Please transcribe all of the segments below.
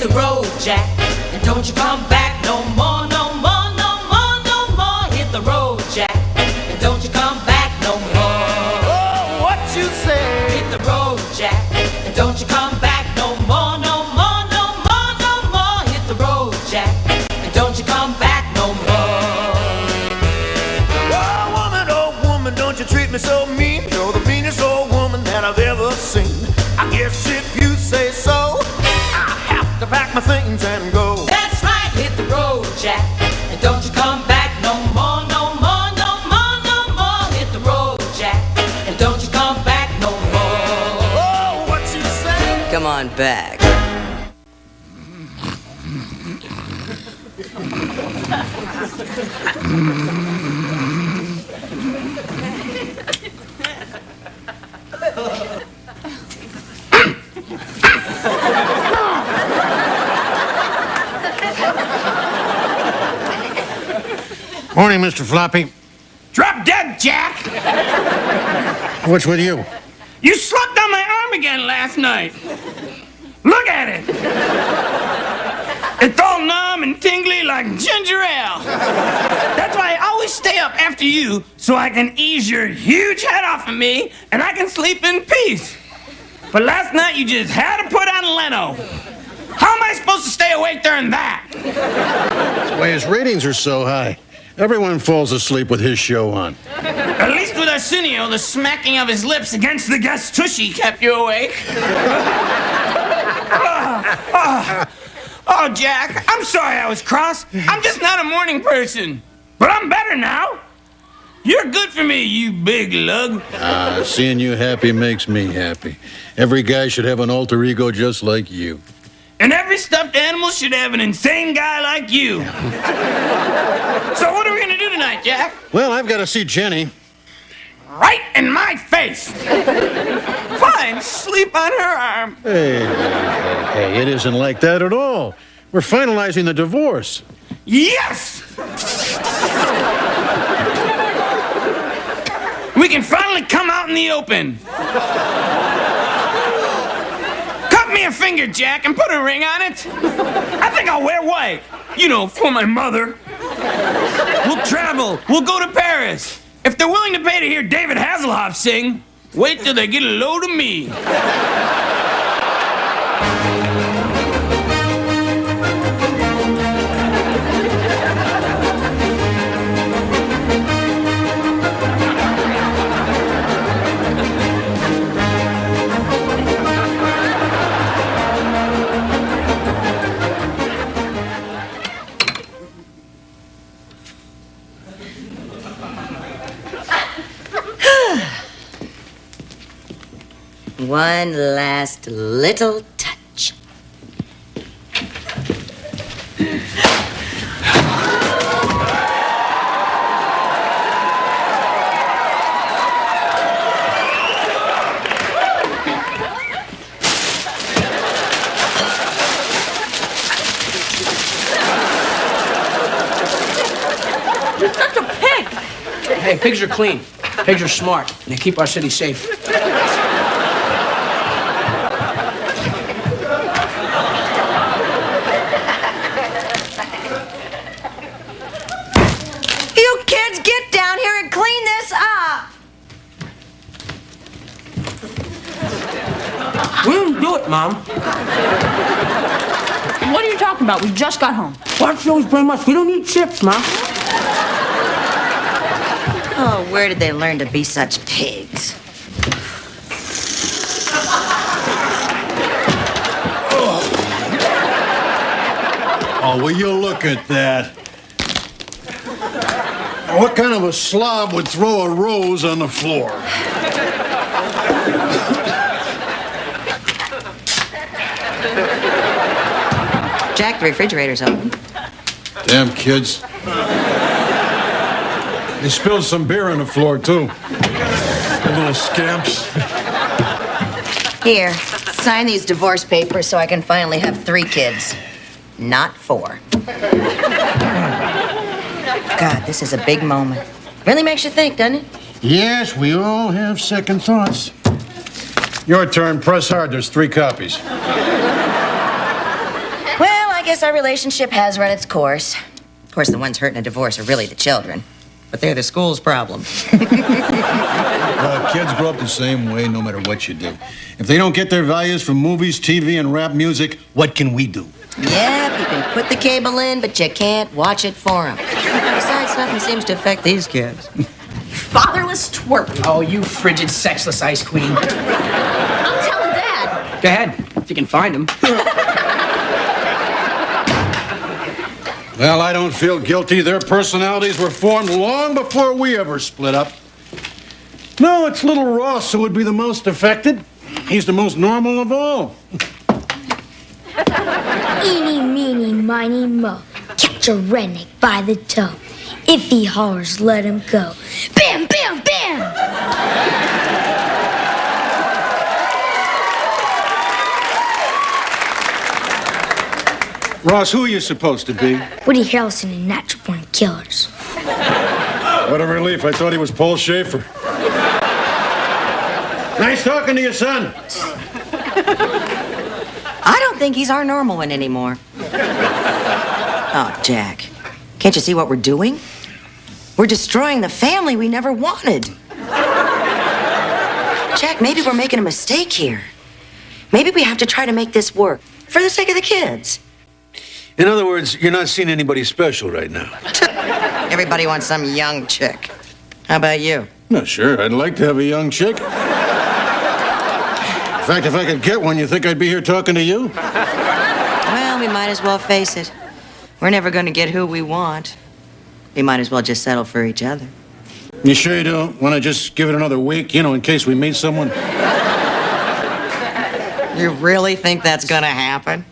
hit the road, Jack, and don't you come back no more, no more, no more, no more. Hit the road, Jack, and don't you come back no more. Oh, what you say? Hit the road, Jack, and don't you come back no more, no more, no more, no more. Hit the road, Jack, and don't you come back no more. Oh, woman, don't you treat me so mean. You're the meanest old woman that I've ever seen. I guess if you say so, I have to pack my things and go. That's right, hit the road, Jack, and don't you come back no more, no more, no more, no more. Hit the road, Jack, and don't you come back no more. Oh, what you say? Come on back. Morning, Mr. Floppy. Drop dead, Jack! What's with you? You slept on my arm again last night. Look at it. It's all numb and tingly like ginger ale. That's why I always stay up after you, so I can ease your huge head off of me and I can sleep in peace. But last night you just had to put on Leno. How am I supposed to stay awake during that? That's why his ratings are so high. Everyone falls asleep with his show on. At least with Arsenio, the smacking of his lips against the guest's tushy kept you awake. Oh, Jack, I'm sorry I was cross. I'm just not a morning person. But I'm better now. You're good for me, you big lug. Seeing you happy makes me happy. Every guy should have an alter ego just like you. And every stuffed animal should have an insane guy like you. So what are we going to do tonight, Jack? Well, I've got to see Jenny. Right in my face. Fine, sleep on her arm. Hey, it isn't like that at all. We're finalizing the divorce. Yes! We can finally come out in the open. Cut me a finger, Jack, and put a ring on it. I think I'll wear white. You know, for my mother. We'll travel. We'll go to Paris. If they're willing to pay to hear David Hasselhoff sing, wait till they get a load of me. One last little touch. You're such a pig! Hey, pigs are clean. Pigs are smart. And they keep our city safe. You kids, get down here and clean this up! We didn't do it, Mom. What are you talking about? We just got home. Why don't you always blame us? We don't need chips, Mom. Oh, where did they learn to be such pigs? Oh, will you look at that? What kind of a slob would throw a rose on the floor? Jack, the refrigerator's open. Damn kids. They spilled some beer on the floor, too. The little scamps. Here, sign these divorce papers so I can finally have 3 kids. Not 4. God, this is a big moment. Really makes you think, doesn't it? Yes, we all have second thoughts. Your turn. Press hard. There's 3 copies. guess our relationship has run its course. Of course, the ones hurt in a divorce are really the children. But they're the school's problem. Kids grow up the same way no matter what you do. If they don't get their values from movies, TV, and rap music, what can we do? Yep, you can put the cable in, but you can't watch it for them. Besides, nothing seems to affect these kids. Fatherless twerp. Oh, you frigid, sexless ice queen. I'm telling Dad. Go ahead, if you can find him. Well, I don't feel guilty. Their personalities were formed long before we ever split up. No, it's little Ross who would be the most affected. He's the most normal of all. Eeny, meeny, miny, mo. Catch a redneck by the toe. If he hollers, let him go. Bam, bam, bam! Ross, who are you supposed to be? Woody Harrelson in Natural Born Killers. What a relief. I thought he was Paul Schaefer. Nice talking to you, son. I don't think he's our normal one anymore. Oh, Jack. Can't you see what we're doing? We're destroying the family we never wanted. Jack, maybe we're making a mistake here. Maybe we have to try to make this work for the sake of the kids. In other words, you're not seeing anybody special right now. Everybody wants some young chick. How about you? No, sure. I'd like to have a young chick. In fact, if I could get one, you think I'd be here talking to you? Well, we might as well face it. We're never going to get who we want. We might as well just settle for each other. You sure you don't want to just give it another week, in case we meet someone? You really think that's going to happen?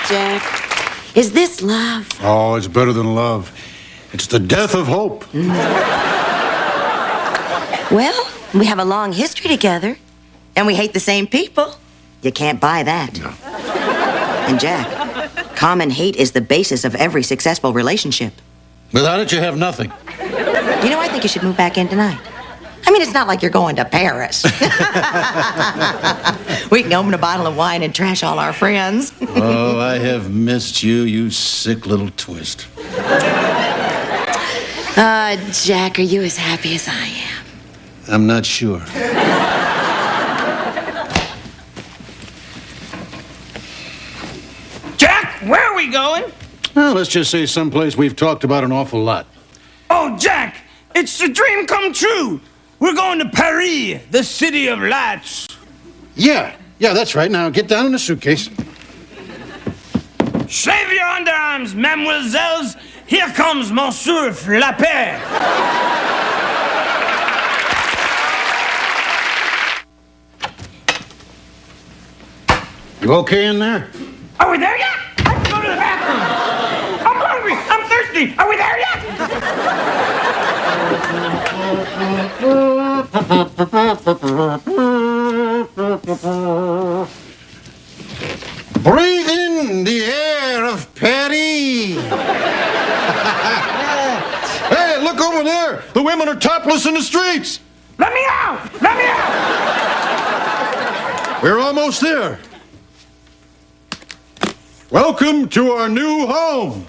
Jack. Is this love? Oh, it's better than love. It's the death of hope. Well, we have a long history together, and we hate the same people. You can't buy that. No. And Jack, common hate is the basis of every successful relationship. Without it, you have nothing. I think you should move back in tonight. I mean, it's not like you're going to Paris. We can open a bottle of wine and trash all our friends. Oh, I have missed you, you sick little twist. Jack, are you as happy as I am? I'm not sure. Jack, where are we going? Well, let's just say someplace we've talked about an awful lot. Oh, Jack, it's a dream come true. We're going to Paris, the city of lights. Yeah, that's right. Now, get down in the suitcase. Shave your underarms, mademoiselles. Here comes Monsieur Flapper. You okay in there? Are we there yet? I have to go to the bathroom. I'm hungry. I'm thirsty. Are we there yet? Breathe in the air of Paris. Hey, look over there. The women are topless in the streets. Let me out. Let me out. We're almost there. Welcome to our new home.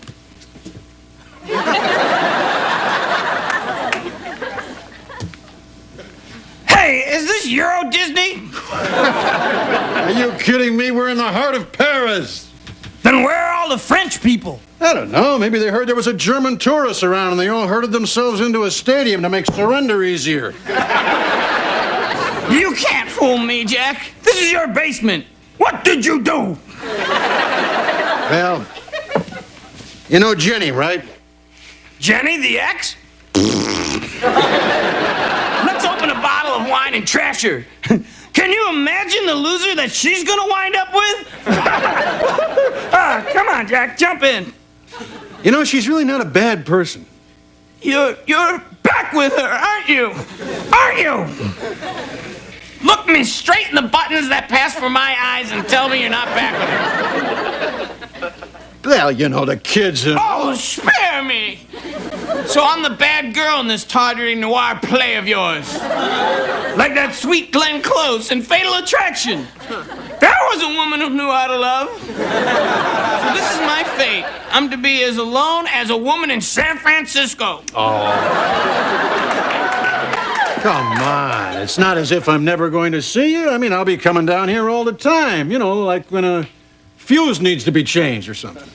Hey, is this Euro Disney? Are you kidding me? We're in the heart of Paris. Then where are all the French people? I don't know. Maybe they heard there was a German tourist around and they all herded themselves into a stadium to make surrender easier. You can't fool me, Jack. This is your basement. What did you do? Well, you know Jenny, right? Jenny, the ex? Let's open a bottle of wine and trash her. Can you imagine the loser that she's gonna wind up with? Come on, Jack, jump in. You know, she's really not a bad person. You're back with her, aren't you? Aren't you? Look me straight in the buttons that pass for my eyes and tell me you're not back with her. Well, you know, the kids... Oh, spare me! So I'm the bad girl in this tawdry noir play of yours. Like that sweet Glenn Close in Fatal Attraction. That was a woman who knew how to love. So this is my fate. I'm to be as alone as a woman in San Francisco. Oh. Come on. It's not as if I'm never going to see you. I mean, I'll be coming down here all the time. You know, like when a fuse needs to be changed or something.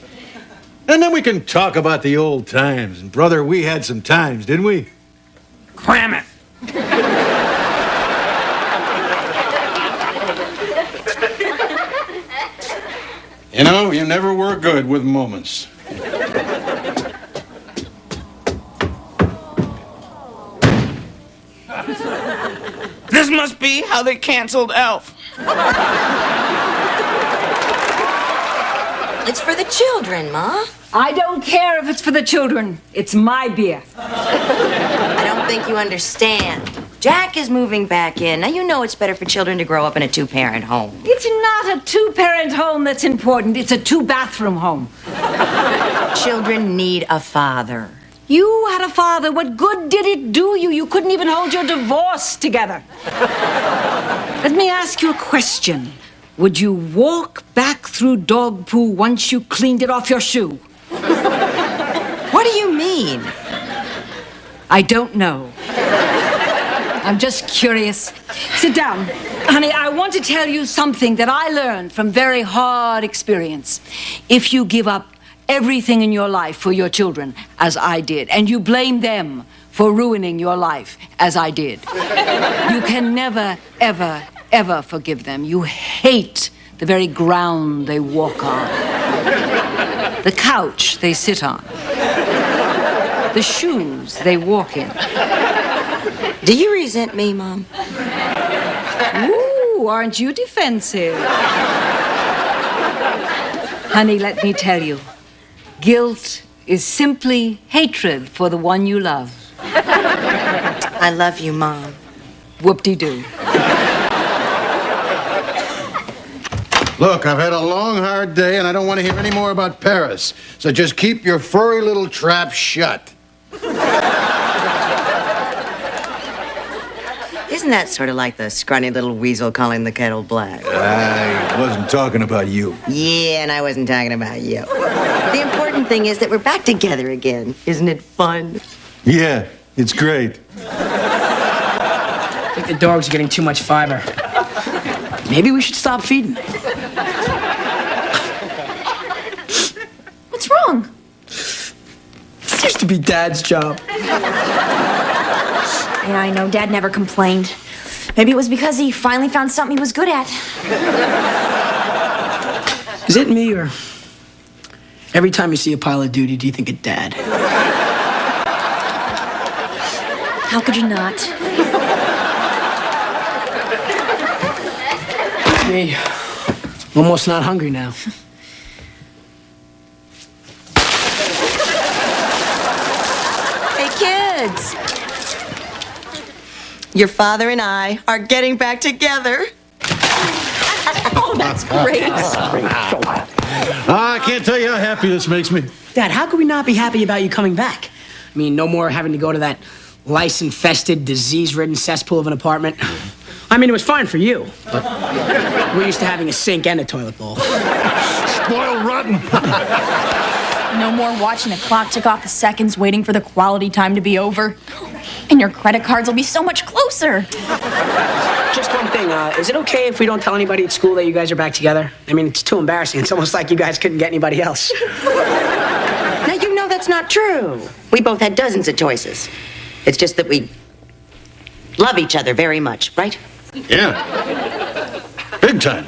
And then we can talk about the old times. And, brother, we had some times, didn't we? Cram it. You know, you never were good with moments. This must be how they canceled Elf. It's for the children, Ma. I don't care if it's for the children. It's my beer. I don't think you understand. Jack is moving back in. Now, you know it's better for children to grow up in a two-parent home. It's not a two-parent home that's important. It's a two-bathroom home. Children need a father. You had a father. What good did it do you? You couldn't even hold your divorce together. Let me ask you a question. Would you walk back through dog poo once you cleaned it off your shoe? What do you mean? I don't know. I'm just curious. Sit down. Honey, I want to tell you something that I learned from very hard experience. If you give up everything in your life for your children, as I did, and you blame them for ruining your life, as I did, you can never, ever, ever forgive them. You hate the very ground they walk on, the couch they sit on, the shoes they walk in. Do you resent me, Mom? Ooh, aren't you defensive? Honey, let me tell you, guilt is simply hatred for the one you love. I love you, Mom. Whoop-de-doo. Look, I've had a long, hard day, and I don't want to hear any more about Paris. So just keep your furry little trap shut. Isn't that sort of like the scrawny little weasel calling the kettle black? I wasn't talking about you. Yeah, and I wasn't talking about you. The important thing is that we're back together again. Isn't it fun? Yeah, it's great. I think the dogs are getting too much fiber. Maybe we should stop feeding them. What's wrong? This used to be Dad's job. Yeah, I know. Dad never complained. Maybe it was because he finally found something he was good at. Is it me, or every time you see a pile of duty, do you think of Dad? How could you not? Me, almost not hungry now. Hey, kids. Your father and I are getting back together. Oh, that's great. I can't tell you how happy this makes me. Dad, how could we not be happy about you coming back? I mean, no more having to go to that lice-infested, disease-ridden cesspool of an apartment. I mean, it was fine for you, but we're used to having a sink and a toilet bowl. Spoiled rotten. No more watching the clock tick off the seconds, waiting for the quality time to be over. And your credit cards will be so much closer. Just one thing, is it okay if we don't tell anybody at school that you guys are back together? I mean, it's too embarrassing. It's almost like you guys couldn't get anybody else. Now, you know that's not true. We both had dozens of choices. It's just that we love each other very much, right? Yeah. Big time.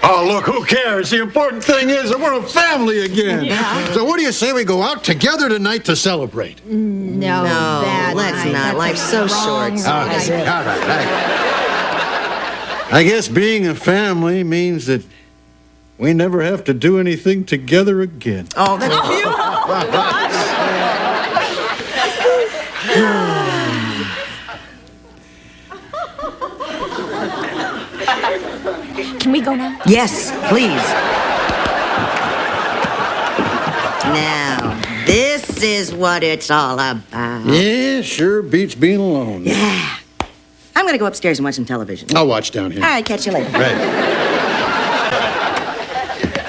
Oh, look, who cares? The important thing is that we're a family again. Yeah. So what do you say we go out together tonight to celebrate? No, let's not. Life's so short. All right. I guess being a family means that we never have to do anything together again. Oh, that's Can we go now? Yes, please. Now, This is what it's all about. Yeah, sure beats being alone. Yeah. I'm gonna go upstairs and watch some television. I'll watch down here. All right, catch you later. Right.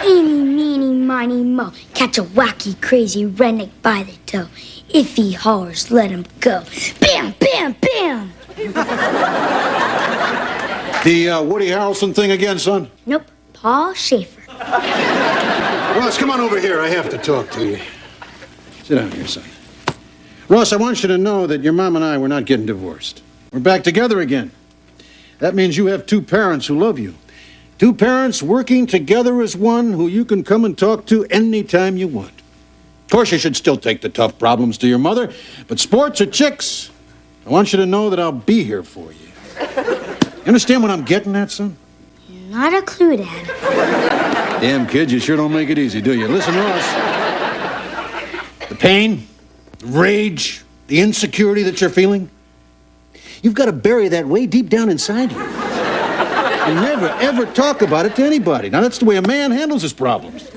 Eeny, meeny, miny, mo. Catch a wacky, crazy redneck by the toe. If he hollers, let him go. Bam, bam, bam! The Woody Harrelson thing again, son? Nope, Paul Schaefer. Ross, come on over here. I have to talk to you. Sit down here, son. Ross, I want you to know that your mom and I, we're not getting divorced. We're back together again. That means you have two parents who love you. Two parents working together as one who you can come and talk to anytime you want. Of course, you should still take the tough problems to your mother, but sports are chicks. I want you to know that I'll be here for you. You understand what I'm getting at, son? Not a clue, Dad. Damn, kid, you sure don't make it easy, do you? Listen, Ross. The pain, the rage, the insecurity that you're feeling, you've got to bury that way deep down inside you. And never, ever talk about it to anybody. Now, that's the way a man handles his problems.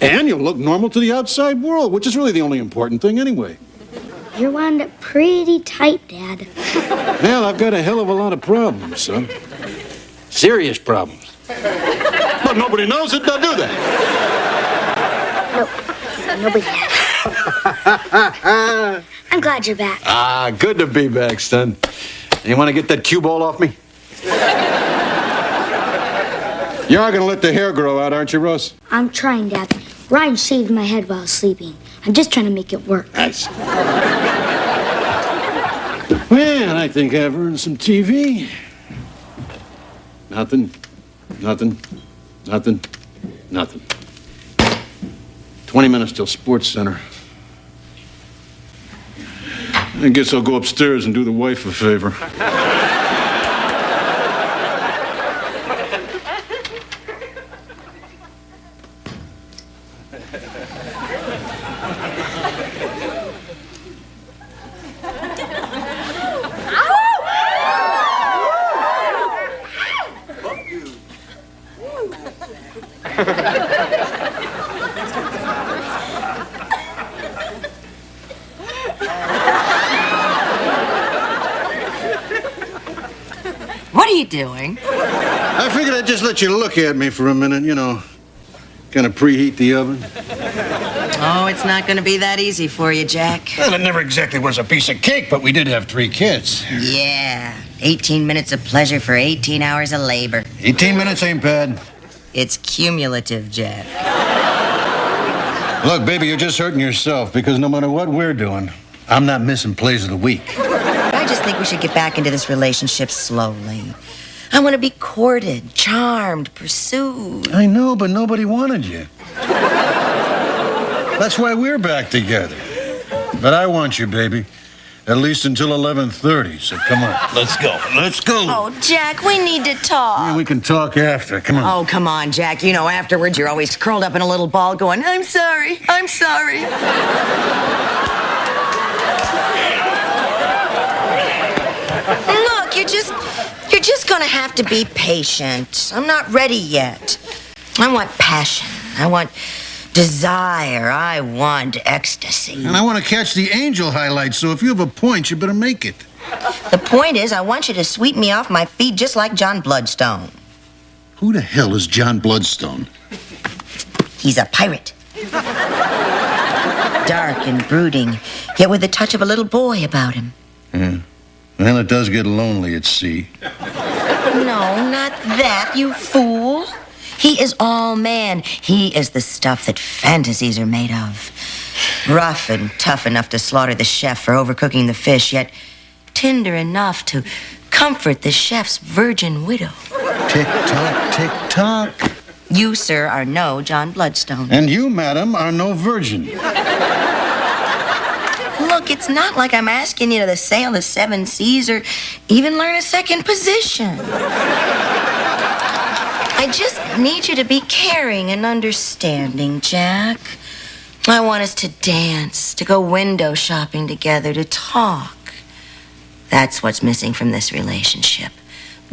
And you'll look normal to the outside world, which is really the only important thing anyway. You're wound up pretty tight, Dad. Well, I've got a hell of a lot of problems, son. Serious problems. But nobody knows it, now do they? Nope, nobody has. I'm glad you're back. Ah, good to be back, son. You want to get that cue ball off me? You are going to let the hair grow out, aren't you, Russ? I'm trying, Dad. Ryan shaved my head while sleeping. I'm just trying to make it work. Nice. Well, I think I've earned some TV. Nothing. 20 minutes till Sports Center. I guess I'll go upstairs and do the wife a favor. What are you doing? I figured I'd just let you look at me for a minute, you know. Kind of preheat the oven. Oh, it's not going to be that easy for you, Jack. Well, it never exactly was a piece of cake, but we did have 3 kids. Yeah, 18 minutes of pleasure for 18 hours of labor. 18 minutes ain't bad. It's cumulative, Jack. Look, baby, you're just hurting yourself because no matter what we're doing, I'm not missing plays of the week. I just think we should get back into this relationship slowly. I want to be courted, charmed, pursued. I know, but nobody wanted you. That's why we're back together. But I want you, baby. At least until 11:30, so come on. Let's go. Let's go. Oh, Jack, we need to talk. Yeah, we can talk after. Come on. Oh, come on, Jack. You know, afterwards, you're always curled up in a little ball going, I'm sorry, I'm sorry. Look, you're just gonna have to be patient. I'm not ready yet. I want passion. I want desire. I want ecstasy. And I want to catch the angel highlights, so if you have a point, you better make it. The point is, I want you to sweep me off my feet just like John Bloodstone. Who the hell is John Bloodstone? He's a pirate. Dark and brooding, yet with a touch of a little boy about him. Yeah. Well, it does get lonely at sea. No, not that, you fool. He is all man. He is the stuff that fantasies are made of. Rough and tough enough to slaughter the chef for overcooking the fish, yet tender enough to comfort the chef's virgin widow. Tick-tock, tick-tock. You, sir, are no John Bloodstone. And you, madam, are no virgin. Look, it's not like I'm asking you to sail the 7 seas or even learn a second position. I just need you to be caring and understanding, Jack. I want us to dance, to go window shopping together, to talk. That's what's missing from this relationship.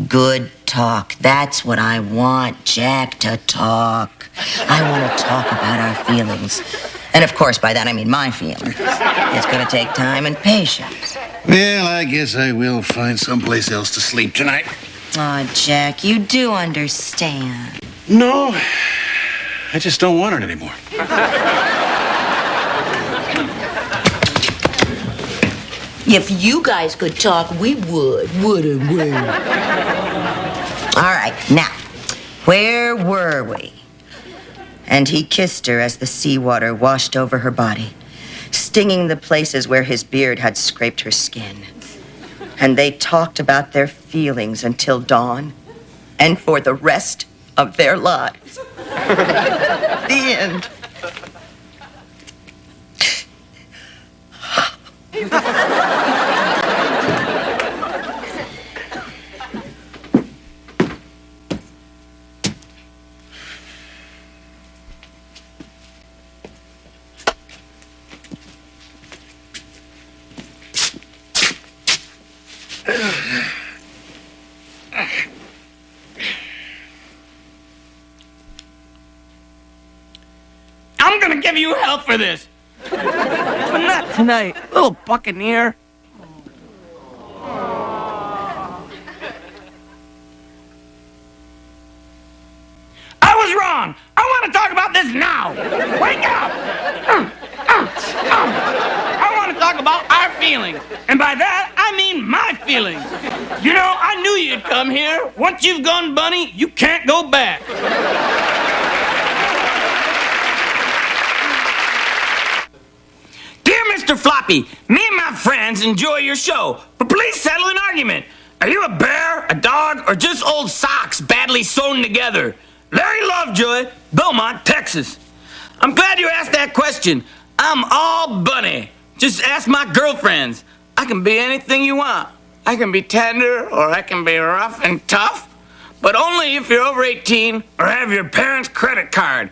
Good talk. That's what I want, Jack, to talk. I want to talk about our feelings. And of course, by that I mean my feelings. It's gonna take time and patience. Well, I guess I will find someplace else to sleep tonight. Aw, Jack, you do understand. No, I just don't want it anymore. If you guys could talk, we wouldn't we? All right, now, where were we? And he kissed her as the seawater washed over her body, stinging the places where his beard had scraped her skin. And they talked about their feelings until dawn, and for the rest of their lives. The end. I'm gonna give you hell for this. But not tonight, little buccaneer. I was wrong. I want to talk about this now. Wake up. I want to talk about our feelings. And by that, I mean my feelings. You know, I knew you'd come here. Once you've gone bunny, you can't go back. Dear Mr. Floppy, me and my friends enjoy your show, but please settle an argument. Are you a bear, a dog, or just old socks badly sewn together? Larry Lovejoy, Beaumont, Texas. I'm glad you asked that question. I'm all bunny. Just ask my girlfriends. I can be anything you want. I can be tender, or I can be rough and tough, but only if you're over 18 or have your parents' credit card.